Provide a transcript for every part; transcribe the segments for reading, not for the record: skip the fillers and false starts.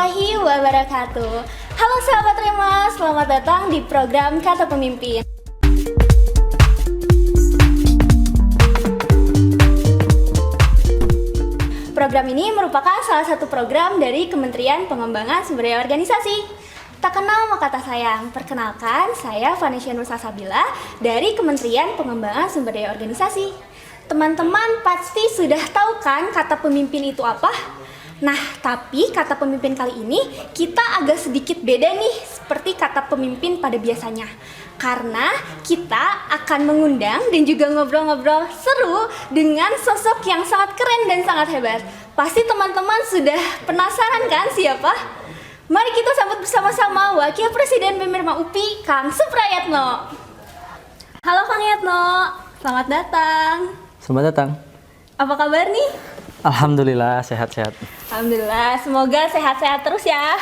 warahmatullahi wabarakatuh. Halo sahabat Rema, selamat datang di program Kata Pemimpin. Program ini merupakan salah satu program dari Kementerian Pengembangan Sumber Daya Organisasi. Tak kenal maka tak sayang. Perkenalkan, saya Vanesha Nur Salsabila dari Kementerian Pengembangan Sumber Daya Organisasi. Teman-teman pasti sudah tahu kan kata pemimpin itu apa? Nah, tapi kata pemimpin kali ini kita agak sedikit beda nih seperti kata pemimpin pada biasanya. Karena kita akan mengundang dan juga ngobrol-ngobrol seru dengan sosok yang sangat keren dan sangat hebat. Pasti teman-teman sudah penasaran kan siapa? Mari kita sambut bersama-sama Wakil Presiden BEM UPI, Kang Suprayatno. Halo Kang Yatno, selamat datang. Selamat datang. Apa kabar nih? Alhamdulillah sehat-sehat. Alhamdulillah, semoga sehat-sehat terus ya.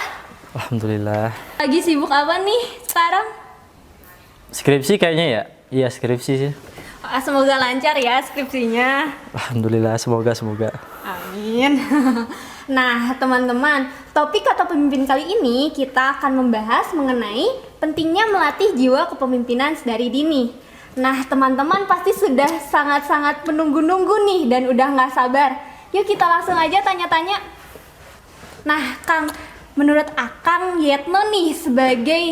Alhamdulillah. Lagi sibuk apa nih sekarang? Skripsi kayaknya ya? Iya skripsi sih. Semoga lancar ya skripsinya. Alhamdulillah, semoga. Amin. Nah teman-teman, topik kata pemimpin kali ini kita akan membahas mengenai pentingnya melatih jiwa kepemimpinan dari dini. Nah teman-teman pasti sudah sangat-sangat menunggu-nunggu nih dan udah nggak sabar. Yuk kita langsung aja tanya-tanya. Nah Kang, menurut Akang Yatno nih sebagai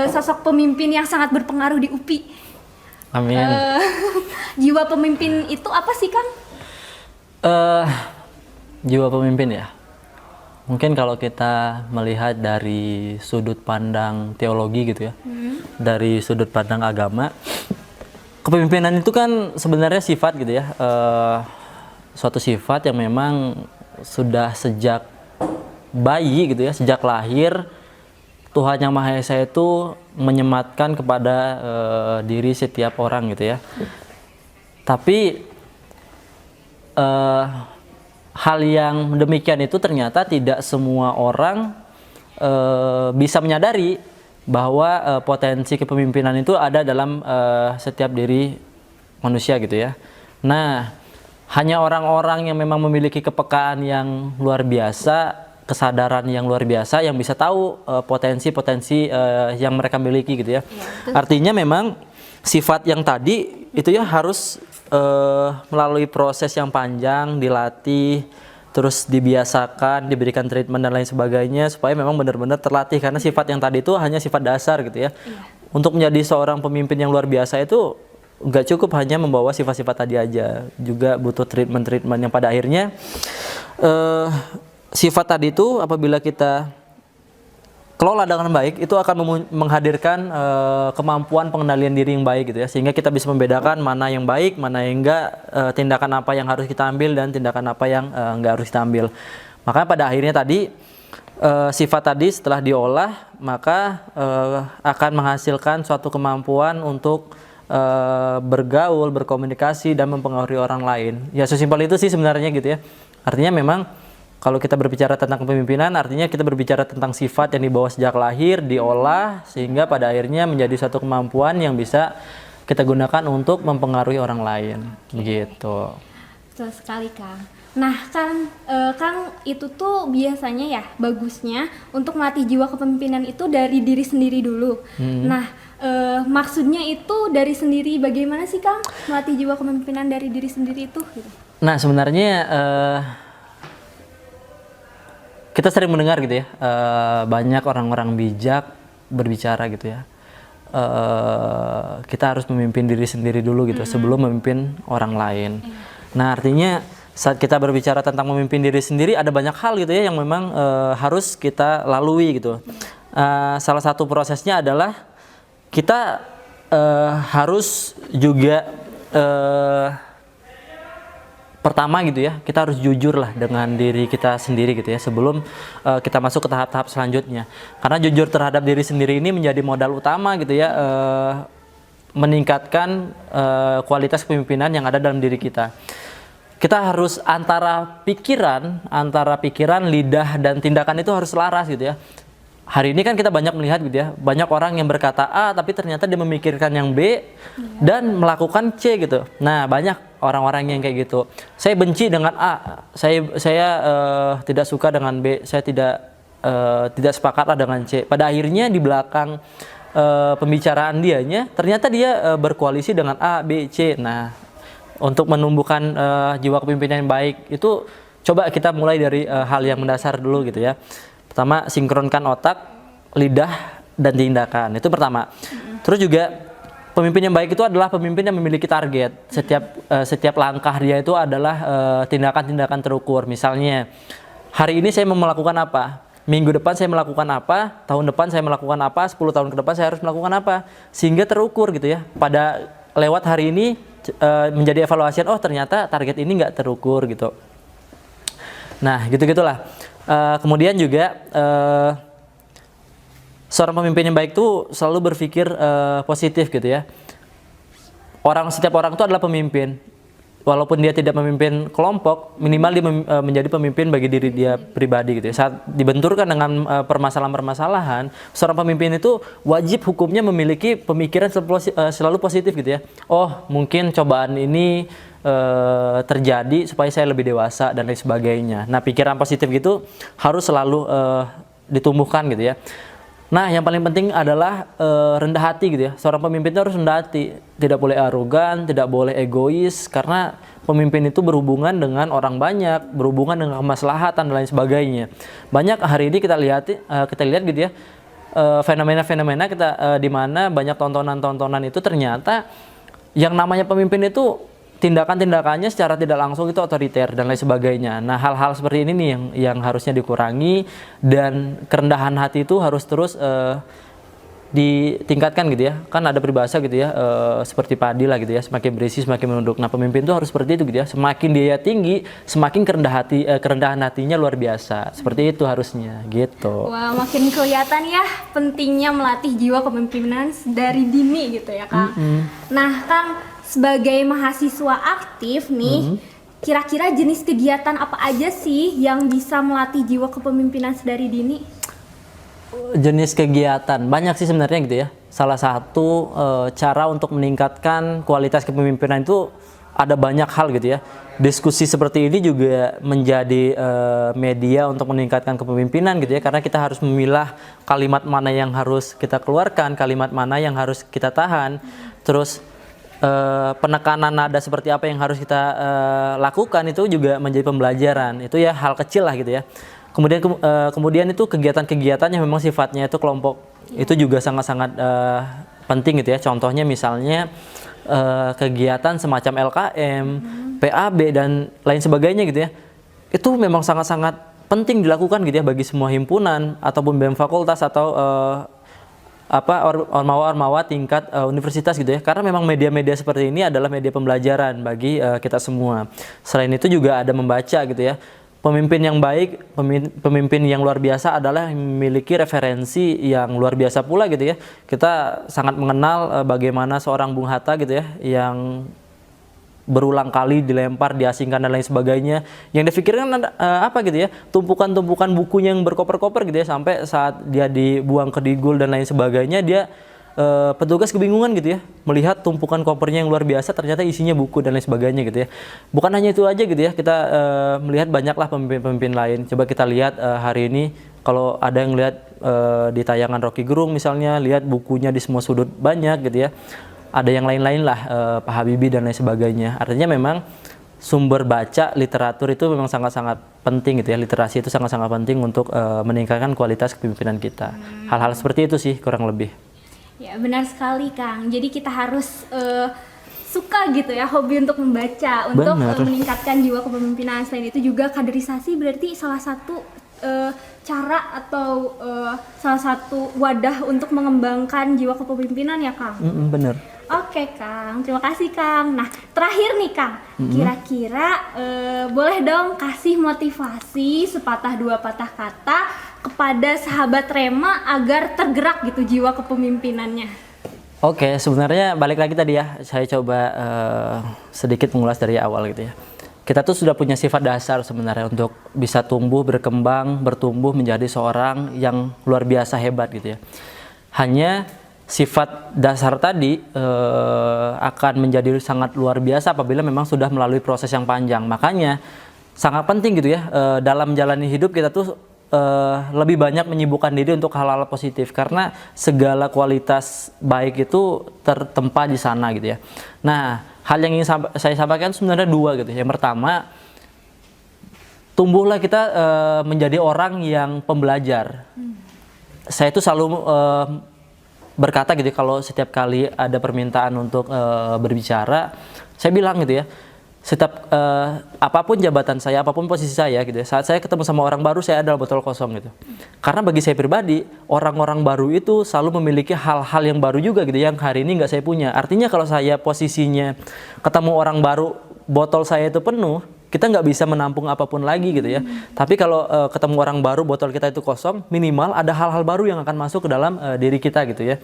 sosok pemimpin yang sangat berpengaruh di UPI. Amin. Jiwa pemimpin itu apa sih Kang? Jiwa pemimpin ya? Mungkin kalau kita melihat dari sudut pandang teologi gitu ya, dari sudut pandang agama, kepemimpinan itu kan sebenarnya sifat gitu ya, suatu sifat yang memang sudah sejak bayi gitu ya, sejak lahir Tuhan Yang Maha Esa itu menyematkan kepada diri setiap orang gitu ya. Tapi hal yang demikian itu ternyata tidak semua orang bisa menyadari bahwa potensi kepemimpinan itu ada dalam setiap diri manusia gitu ya. Nah, hanya orang-orang yang memang memiliki kepekaan yang luar biasa, kesadaran yang luar biasa yang bisa tahu potensi-potensi yang mereka miliki gitu ya. Artinya memang sifat yang tadi itu ya harus melalui proses yang panjang, dilatih, terus dibiasakan, diberikan treatment dan lain sebagainya supaya memang benar-benar terlatih, karena sifat yang tadi itu hanya sifat dasar gitu ya. Untuk menjadi seorang pemimpin yang luar biasa itu nggak cukup hanya membawa sifat-sifat tadi aja, juga butuh treatment yang pada akhirnya sifat tadi itu apabila kita kelola dengan baik itu akan menghadirkan kemampuan pengendalian diri yang baik gitu ya, sehingga kita bisa membedakan mana yang baik, mana yang enggak, tindakan apa yang harus kita ambil dan tindakan apa yang enggak harus kita ambil. Makanya pada akhirnya tadi sifat tadi setelah diolah maka akan menghasilkan suatu kemampuan untuk bergaul, berkomunikasi dan mempengaruhi orang lain. Ya sesimpel itu sih sebenarnya gitu ya. Artinya memang kalau kita berbicara tentang kepemimpinan, artinya kita berbicara tentang sifat yang dibawa sejak lahir, diolah, sehingga pada akhirnya menjadi suatu kemampuan yang bisa kita gunakan untuk mempengaruhi orang lain, gitu. Betul sekali Kang. Nah Kang itu tuh biasanya ya bagusnya untuk melatih jiwa kepemimpinan itu dari diri sendiri dulu. Nah maksudnya itu dari sendiri bagaimana sih Kang melatih jiwa kepemimpinan dari diri sendiri itu? Gitu. Nah sebenarnya kita sering mendengar gitu ya, banyak orang-orang bijak berbicara gitu ya, kita harus memimpin diri sendiri dulu gitu sebelum memimpin orang lain. Nah artinya saat kita berbicara tentang memimpin diri sendiri ada banyak hal gitu ya yang memang harus kita lalui gitu. Salah satu prosesnya adalah kita harus juga pertama gitu ya, kita harus jujur lah dengan diri kita sendiri gitu ya sebelum kita masuk ke tahap-tahap selanjutnya. Karena jujur terhadap diri sendiri ini menjadi modal utama gitu ya, meningkatkan kualitas kepemimpinan yang ada dalam diri kita. Kita harus antara pikiran, lidah dan tindakan itu harus selaras gitu ya. Hari ini kan kita banyak melihat gitu ya, banyak orang yang berkata A tapi ternyata dia memikirkan yang B dan melakukan C gitu. Nah banyak orang-orang yang kayak gitu. Saya benci dengan A, saya tidak suka dengan B, saya tidak tidak sepakat dengan C. Pada akhirnya di belakang pembicaraan dianya ternyata dia berkoalisi dengan A, B, C. Nah, untuk menumbuhkan jiwa kepemimpinan yang baik itu coba kita mulai dari hal yang mendasar dulu gitu ya. Pertama, sinkronkan otak, lidah, dan tindakan. Itu pertama. Terus juga pemimpin yang baik itu adalah pemimpin yang memiliki target. Setiap langkah dia itu adalah tindakan-tindakan terukur. Misalnya, hari ini saya mau melakukan apa? Minggu depan saya melakukan apa? Tahun depan saya melakukan apa? 10 tahun ke depan saya harus melakukan apa? Sehingga terukur gitu ya. Pada lewat hari ini menjadi evaluasi. Oh, ternyata target ini nggak terukur gitu. Nah, gitu-gitulah. Kemudian juga seorang pemimpin yang baik tuh selalu berpikir positif gitu ya. Setiap orang itu adalah pemimpin. Walaupun dia tidak memimpin kelompok, minimal dia menjadi pemimpin bagi diri dia pribadi gitu ya. Saat dibenturkan dengan permasalahan-permasalahan, seorang pemimpin itu wajib hukumnya memiliki pemikiran selalu positif gitu ya. Oh, mungkin cobaan ini terjadi supaya saya lebih dewasa dan lain sebagainya. Nah, pikiran positif gitu harus selalu ditumbuhkan gitu ya. Nah, yang paling penting adalah rendah hati gitu ya. Seorang pemimpin itu harus rendah hati. Tidak boleh arogan, tidak boleh egois, karena pemimpin itu berhubungan dengan orang banyak, berhubungan dengan kemaslahatan dan lain sebagainya. Banyak hari ini kita lihat gitu ya, fenomena-fenomena di mana banyak tontonan-tontonan itu ternyata yang namanya pemimpin itu tindakan-tindakannya secara tidak langsung itu otoriter dan lain sebagainya. Nah, hal-hal seperti ini nih yang harusnya dikurangi, dan kerendahan hati itu harus terus ditingkatkan gitu ya. Kan ada peribahasa gitu ya, seperti padi lah gitu ya, semakin berisi semakin menunduk. Nah, pemimpin itu harus seperti itu gitu ya. Semakin dia tinggi, semakin kerendahan hatinya luar biasa. Seperti itu harusnya gitu. Wah, makin kelihatan ya pentingnya melatih jiwa kepemimpinan dari dini gitu ya, Kang. Nah, Kang, sebagai mahasiswa aktif nih, kira-kira jenis kegiatan apa aja sih yang bisa melatih jiwa kepemimpinan sedari dini? Jenis kegiatan banyak sih sebenarnya gitu ya. Salah satu cara untuk meningkatkan kualitas kepemimpinan itu ada banyak hal gitu ya. Diskusi seperti ini juga menjadi media untuk meningkatkan kepemimpinan gitu ya, karena kita harus memilah kalimat mana yang harus kita keluarkan, kalimat mana yang harus kita tahan, terus penekanan nada seperti apa yang harus kita lakukan itu juga menjadi pembelajaran. Itu ya hal kecil lah gitu ya. Kemudian itu kegiatan-kegiatan yang memang sifatnya itu kelompok, itu juga sangat-sangat penting gitu ya. Contohnya misalnya kegiatan semacam LKM, PAB dan lain sebagainya gitu ya. Itu memang sangat-sangat penting dilakukan gitu ya bagi semua himpunan ataupun BEM fakultas atau ormawa-ormawa tingkat universitas gitu ya, karena memang media-media seperti ini adalah media pembelajaran bagi kita semua. Selain itu juga ada membaca gitu ya. Pemimpin yang baik, pemimpin yang luar biasa adalah yang memiliki referensi yang luar biasa pula gitu ya. Kita sangat mengenal bagaimana seorang Bung Hatta gitu ya, yang berulang kali dilempar, diasingkan dan lain sebagainya. Yang difikirkan apa gitu ya, tumpukan-tumpukan bukunya yang berkoper-koper gitu ya, sampai saat dia dibuang ke digul dan lain sebagainya, dia petugas kebingungan gitu ya, melihat tumpukan kopernya yang luar biasa, ternyata isinya buku dan lain sebagainya gitu ya. Bukan hanya itu aja gitu ya, kita melihat banyaklah pemimpin-pemimpin lain. Coba kita lihat hari ini, kalau ada yang lihat di tayangan Rocky Gerung misalnya, lihat bukunya di semua sudut banyak gitu ya. Ada yang lain-lain lah, Pak Habibie dan lain sebagainya. Artinya memang sumber baca literatur itu memang sangat-sangat penting gitu ya. Literasi itu sangat-sangat penting untuk meningkatkan kualitas kepemimpinan kita. Hal-hal seperti itu sih kurang lebih. Ya, benar sekali, Kang. Jadi kita harus suka gitu ya, hobi untuk membaca, untuk meningkatkan jiwa kepemimpinan. Selain itu juga kaderisasi berarti salah satu cara atau salah satu wadah untuk mengembangkan jiwa kepemimpinan ya, Kang. Bener. Oke, Kang, terima kasih, Kang. Nah, terakhir nih, Kang, kira-kira boleh dong kasih motivasi sepatah dua patah kata kepada sahabat Rema agar tergerak gitu jiwa kepemimpinannya. Oke, sebenarnya balik lagi tadi ya, saya coba sedikit mengulas dari awal gitu ya. Kita tuh sudah punya sifat dasar sebenarnya untuk bisa tumbuh, berkembang, bertumbuh menjadi seorang yang luar biasa hebat gitu ya. Hanya sifat dasar tadi akan menjadi sangat luar biasa apabila memang sudah melalui proses yang panjang. Makanya sangat penting gitu ya, dalam menjalani hidup kita tuh lebih banyak menyibukkan diri untuk hal-hal positif karena segala kualitas baik itu tertempa di sana gitu ya. Nah, hal yang ingin saya sampaikan sebenarnya dua gitu. Yang pertama, tumbuhlah kita menjadi orang yang pembelajar. Saya itu selalu berkata gitu kalau setiap kali ada permintaan untuk berbicara, saya bilang gitu ya. Setiap apapun jabatan saya, apapun posisi saya gitu ya, saat saya ketemu sama orang baru, saya adalah botol kosong gitu. Karena bagi saya pribadi, orang-orang baru itu selalu memiliki hal-hal yang baru juga gitu, yang hari ini nggak saya punya. Artinya kalau saya posisinya ketemu orang baru, botol saya itu penuh, kita nggak bisa menampung apapun lagi gitu ya. Tapi kalau ketemu orang baru, botol kita itu kosong, minimal ada hal-hal baru yang akan masuk ke dalam diri kita gitu ya.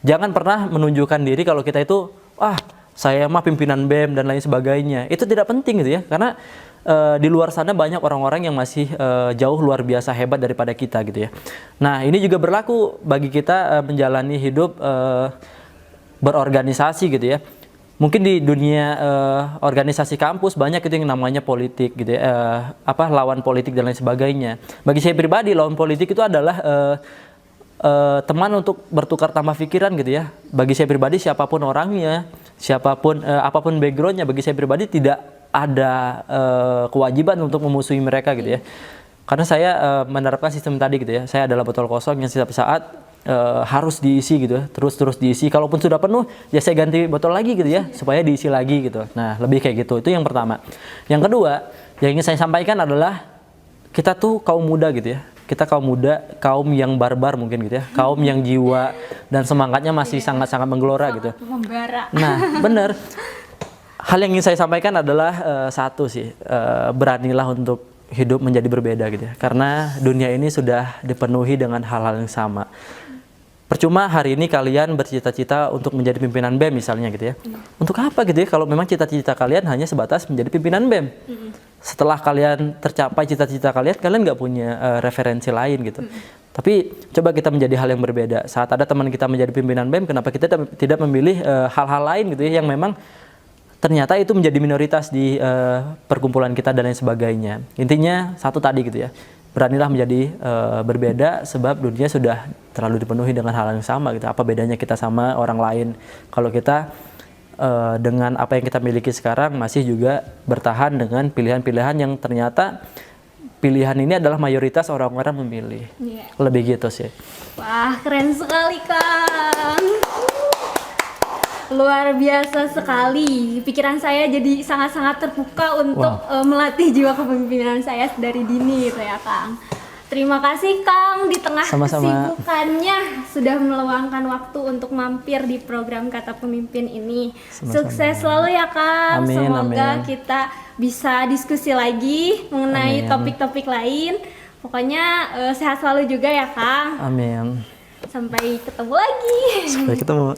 Jangan pernah menunjukkan diri kalau kita itu, saya mah pimpinan BEM dan lain sebagainya. Itu tidak penting gitu ya, karena di luar sana banyak orang-orang yang masih jauh luar biasa hebat daripada kita gitu ya. Nah, ini juga berlaku bagi kita menjalani hidup berorganisasi gitu ya. Mungkin di dunia organisasi kampus banyak itu yang namanya politik gitu ya, lawan politik dan lain sebagainya. Bagi saya pribadi, lawan politik itu adalah teman untuk bertukar tambah pikiran gitu ya. Bagi saya pribadi, siapapun orangnya, siapapun apapun backgroundnya, bagi saya pribadi tidak ada kewajiban untuk memusuhi mereka gitu ya. Karena saya menerapkan sistem tadi gitu ya. Saya adalah botol kosong yang setiap saat harus diisi gitu ya. Terus diisi. Kalaupun sudah penuh, ya saya ganti botol lagi gitu ya, supaya diisi lagi gitu. Nah, lebih kayak gitu. Itu yang pertama. Yang kedua, yang ingin saya sampaikan adalah kita tuh kaum muda gitu ya. Kita kaum muda, kaum yang barbar mungkin gitu ya, kaum yang jiwa dan semangatnya masih sangat-sangat menggelora gitu. Nah, benar. Hal yang ingin saya sampaikan adalah satu sih, beranilah untuk hidup menjadi berbeda gitu ya. Karena dunia ini sudah dipenuhi dengan hal-hal yang sama. Percuma hari ini kalian bercita-cita untuk menjadi pimpinan BEM misalnya gitu ya. Untuk apa gitu ya kalau memang cita-cita kalian hanya sebatas menjadi pimpinan BEM. Setelah kalian tercapai cita-cita kalian nggak punya referensi lain gitu. Tapi coba kita menjadi hal yang berbeda. Saat ada teman kita menjadi pimpinan BEM, kenapa kita tidak memilih hal-hal lain gitu ya yang memang ternyata itu menjadi minoritas di perkumpulan kita dan lain sebagainya. Intinya satu tadi gitu ya. Beranilah menjadi berbeda sebab dunia sudah terlalu dipenuhi dengan hal yang sama gitu. Apa bedanya kita sama orang lain kalau kita dengan apa yang kita miliki sekarang masih juga bertahan dengan pilihan-pilihan yang ternyata pilihan ini adalah mayoritas orang-orang memilih. Lebih gitu sih. Wah, keren sekali Kang. Luar biasa sekali. Pikiran saya jadi sangat-sangat terbuka untuk melatih jiwa kepemimpinan saya dari dini gitu ya Kang. Terima kasih Kang, di tengah kesibukannya sudah meluangkan waktu untuk mampir di program Kata Pemimpin ini. Sukses selalu ya Kang. Amin, semoga amin. kita bisa diskusi lagi mengenai topik-topik lain. Pokoknya sehat selalu juga ya Kang. Amin. Sampai ketemu lagi. Sampai ketemu.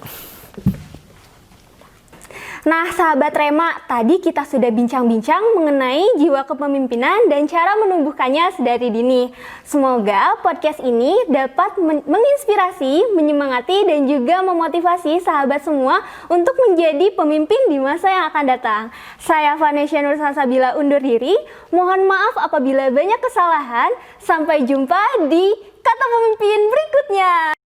Nah, sahabat Rema, tadi kita sudah bincang-bincang mengenai jiwa kepemimpinan dan cara menumbuhkannya sedari dini. Semoga podcast ini dapat menginspirasi, menyemangati, dan juga memotivasi sahabat semua untuk menjadi pemimpin di masa yang akan datang. Saya Vanessa Nur Salsabila undur diri. Mohon maaf apabila banyak kesalahan. Sampai jumpa di Kata Pemimpin berikutnya.